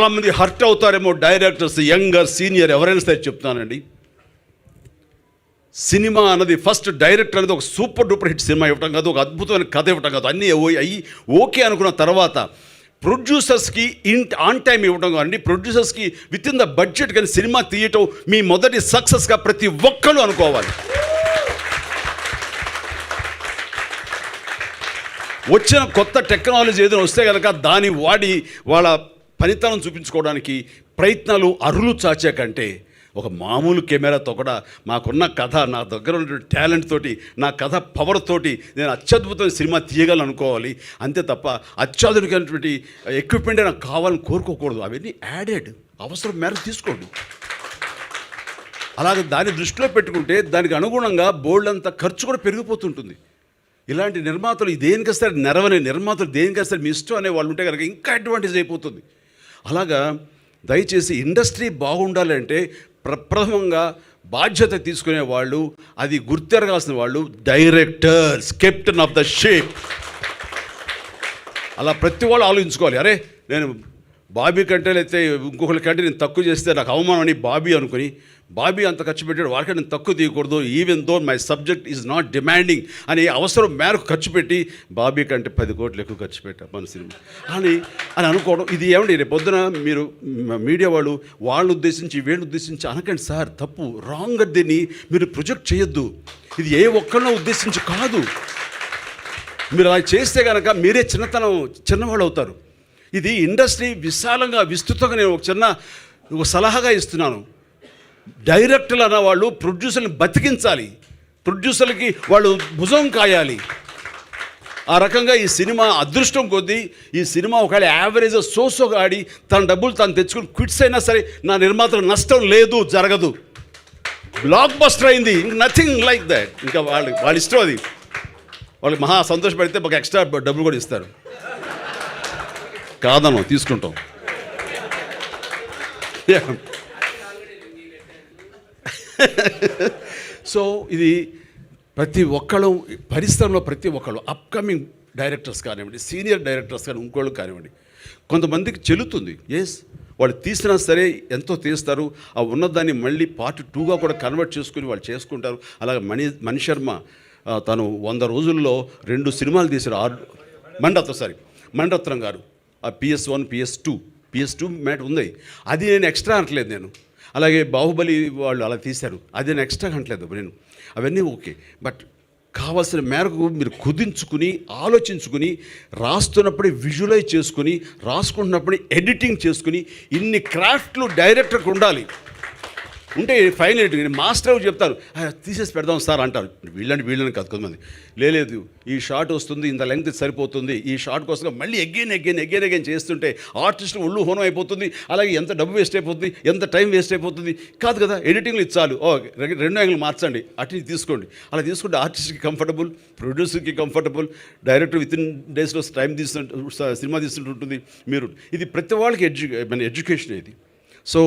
చాలామంది hurt అవుతారేమో directors, younger senior ఎవరైనా సరే చెప్తానండి. సినిమా అన్నది ఫస్ట్ డైరెక్టర్ అనేది ఒక సూపర్ డూపర్ హిట్ సినిమా ఇవ్వటం కాదు, ఒక అద్భుతమైన కథ ఇవ్వటం కాదు, అన్నీ అయ్యి ఓకే అనుకున్న తర్వాత ప్రొడ్యూసర్స్కి ఆన్ టైం ఇవ్వడం కాదండి, ప్రొడ్యూసర్స్కి విత్ ఇన్ ద బడ్జెట్ కానీ సినిమా తీయటం మీ మొదటి సక్సెస్గా ప్రతి ఒక్కరు అనుకోవాలి. వచ్చిన కొత్త టెక్నాలజీ ఏదైనా వస్తే కనుక దాన్ని వాడి వాళ్ళ పనితనం చూపించుకోవడానికి ప్రయత్నాలు అరులు చాచే కంటే ఒక మామూలు కెమెరాతో కూడా మాకున్న కథ, నా దగ్గర ఉన్న టాలెంట్ తోటి, నా కథ పవర్ తోటి నేను అత్యద్భుతమైన సినిమా తీయగలను అనుకోవాలి. అంతే తప్ప అత్యాధునికమైనటువంటి ఎక్విప్మెంట్ నాకు కావాలని కోరుకోకూడదు. అవన్నీ యాడెడ్, అవసరం మేరకు తీసుకోండి. అలాగే దాన్ని దృష్టిలో పెట్టుకుంటే దానికి అనుగుణంగా బోల్డ్ అంత ఖర్చు కూడా పెరిగిపోతుంటుంది. ఇలాంటి నిర్మాతలు దేనికేస్తారు, నెరవని నిర్మాతలు దేనికేస్తారు మీ ఇష్టం అనే వాళ్ళు ఉంటే కనుక ఇంకా అడ్వాంటేజ్ అయిపోతుంది. అలాగా దయచేసి ఇండస్ట్రీ బాగుండాలి అంటే ప్రప్రథమంగా బాధ్యత తీసుకునే వాళ్ళు, అది గుర్తెరగాల్సిన వాళ్ళు directors, captain of the ship. అలా ప్రతి వాళ్ళు ఆలోచించుకోవాలి. అరే నేను బాబీ కంటే అయితే ఇంకొకరి కంటే నేను తక్కువ చేస్తే నాకు అవమానం అని బాబీ అనుకుని, బాబీ అంత ఖర్చు పెట్టాడు వాడికి నేను తక్కువ తీయకూడదు, even though my subject is not demanding అని అవసరం మేరకు ఖర్చు పెట్టి బాబీ కంటే 10 కోట్లు ఎక్కువ ఖర్చు పెట్టా మన సినిమా అని అనుకోవడం. ఇది ఏమండి రేపు పొద్దున మీరు మీడియా వాళ్ళు ఉద్దేశించి వీళ్ళని ఉద్దేశించి అనకండి సార్, తప్పు, రాంగ్. దీన్ని మీరు ప్రొజెక్ట్ చేయొద్దు. ఇది ఏ ఒక్కరినో ఉద్దేశించి కాదు. మీరు అలా చేస్తే కనుక మీరే చిన్నవాళ్ళు అవుతారు. ఇది ఇండస్ట్రీ విశాలంగా విస్తృతంగా నేను ఒక సలహాగా ఇస్తున్నాను. డైరెక్టర్లు అన్నవాళ్ళు ప్రొడ్యూసర్ని బతికించాలి, ప్రొడ్యూసర్లకి వాళ్ళు భుజం కాయాలి. ఆ రకంగా ఈ సినిమా అదృష్టం కొద్దీ ఈ సినిమా ఒకవేళ యావరేజ్ సోసోగా ఆడి తన డబ్బులు తను తెచ్చుకుని క్విట్స్ అయినా సరే నా నిర్మాతలకు నష్టం లేదు, జరగదు. బ్లాక్ బస్టర్ అయింది, నథింగ్ లైక్ దాట్. ఇంకా వాళ్ళ ఇష్టం అది. వాళ్ళకి మహా సంతోషపడితే ఒక ఎక్స్ట్రా డబ్బులు కూడా ఇస్తారు, కాదనం తీసుకుంటాం. సో ఇది ప్రతి ఒక్కళ్ళు పరిశ్రమలో ప్రతి ఒక్కళ్ళు అప్కమింగ్ డైరెక్టర్స్ కానివ్వండి, సీనియర్ డైరెక్టర్స్ కానీ ఇంకోళ్ళు కానివ్వండి, కొంతమందికి చెల్లుతుంది. ఎస్, వాళ్ళు తీసినా సరే ఎంతో తీస్తారు. ఆ ఉన్నదాన్ని మళ్ళీ పార్ట్ 2గా కూడా కన్వర్ట్ చేసుకుని వాళ్ళు చేసుకుంటారు. అలాగే మణి శర్మ తను 100 రోజుల్లో 2 సినిమాలు తీశారు. మణిరత్నం గారు ఆ PS1 PS2 మ్యాట్ ఉంది, అది నేను ఎక్స్ట్రా అనట్లేదు నేను. అలాగే బాహుబలి వాళ్ళు అలా తీశారు, అది నేను ఎక్స్ట్రా అనట్లేదు నేను. అవన్నీ ఓకే, బట్ కావాల్సిన మేరకు మీరు కుదించుకుని ఆలోచించుకుని రాస్తున్నప్పుడే విజువలైజ్ చేసుకుని రాసుకుంటున్నప్పుడే ఎడిటింగ్ చేసుకుని ఇన్ని క్రాఫ్ట్లు డైరెక్టర్కి ఉండాలి. ఉంటే ఫైనల్ ఎడిటింగ్ మాస్టర్ చెప్తారు తీసేసి పెడదాం సార్ అంటారు. వీళ్ళని కాదు, కొంతమంది లేదు ఈ షాట్ వస్తుంది, ఇంత లెంగ్త్ సరిపోతుంది, ఈ షాట్ కోసం మళ్ళీ అగైన్ చేస్తుంటే ఆర్టిస్ట్ ఒళ్ళు హోనం అయిపోతుంది. అలాగే ఎంత డబ్బు వేస్ట్ అయిపోతుంది, ఎంత టైం వేస్ట్ అయిపోతుంది. కాదు కదా, ఎడిటింగ్లు ఇచ్చాలు, 2 యాంగిల్ మార్చండి, అటు తీసుకోండి. అలా తీసుకుంటే ఆర్టిస్ట్కి కంఫర్టబుల్, ప్రొడ్యూసర్కి కంఫర్టబుల్, డైరెక్టర్ విత్ ఇన్ డేస్లో టైం సినిమా తీసుకుంటుంటుంది. మీరు ఇది ప్రతి వాళ్ళకి ఎడ్యుకేషన్ ఇది. సో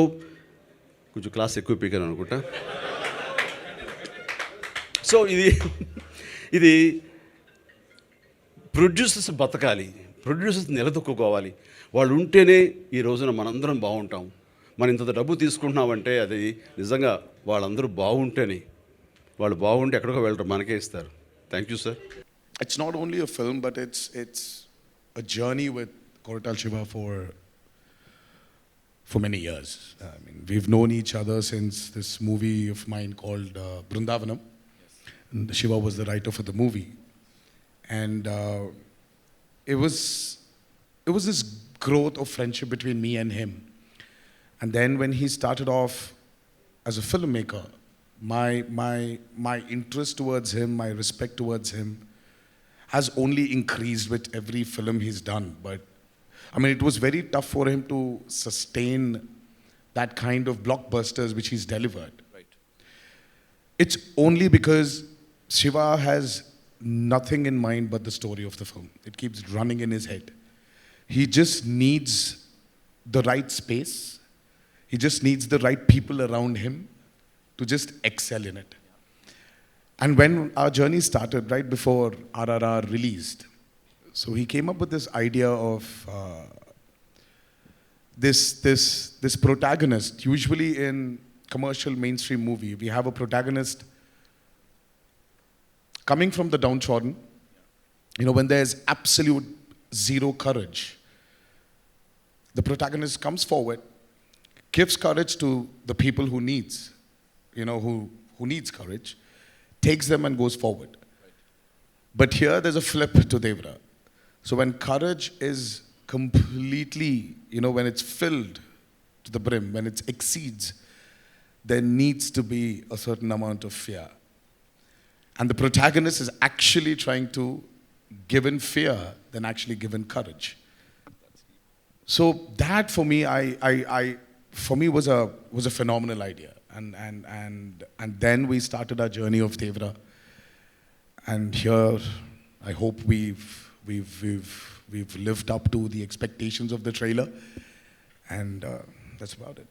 కొంచెం క్లాస్ ఎక్కువ పీకాను అనుకుంటా. సో ఇది ప్రొడ్యూసర్స్ బతకాలి, ప్రొడ్యూసర్స్ నిలదొక్కుకోవాలి. వాళ్ళు ఉంటేనే ఈ రోజున మనందరం బాగుంటాం. మనం ఇంత డబ్బు తీసుకుంటున్నామంటే అది నిజంగా వాళ్ళందరూ బాగుంటేనే, వాళ్ళు బాగుంటే ఎక్కడికో వెళ్ళరు, మనకే ఇస్తారు. Thank you sir. It's not only a film, but it's a journey with Koratal Shiva for many years. I mean, we've known each other since this movie of mine called Brindavanam. Yes. And Shiva was the writer for the movie, and it was this growth of friendship between me and him. And then when he started off as a filmmaker, my interest towards him, my respect towards him has only increased with every film he's done. But I mean, it was very tough for him to sustain that kind of blockbusters which he's delivered. Right. It's only because Shiva has nothing in mind but the story of the film. It keeps running in his head. He just needs the right space. He just needs the right people around him to just excel in it. And when our journey started, right before RRR released, so he came up with this idea of this protagonist. Usually in commercial mainstream movie, we have a protagonist coming from the downtrodden. You know, when there's absolute zero courage, the protagonist comes forward, gives courage to the people who needs, who needs courage, takes them and goes forward. But here there's a flip to Devra. So when courage is completely, when it's filled to the brim, when it exceeds, there needs to be a certain amount of fear. And the protagonist is actually trying to give in fear than actually give in courage. So that for me, for me was a phenomenal idea. And then we started our journey of Devra. And here, I hope we've lived up to the expectations of the trailer, and that's about it.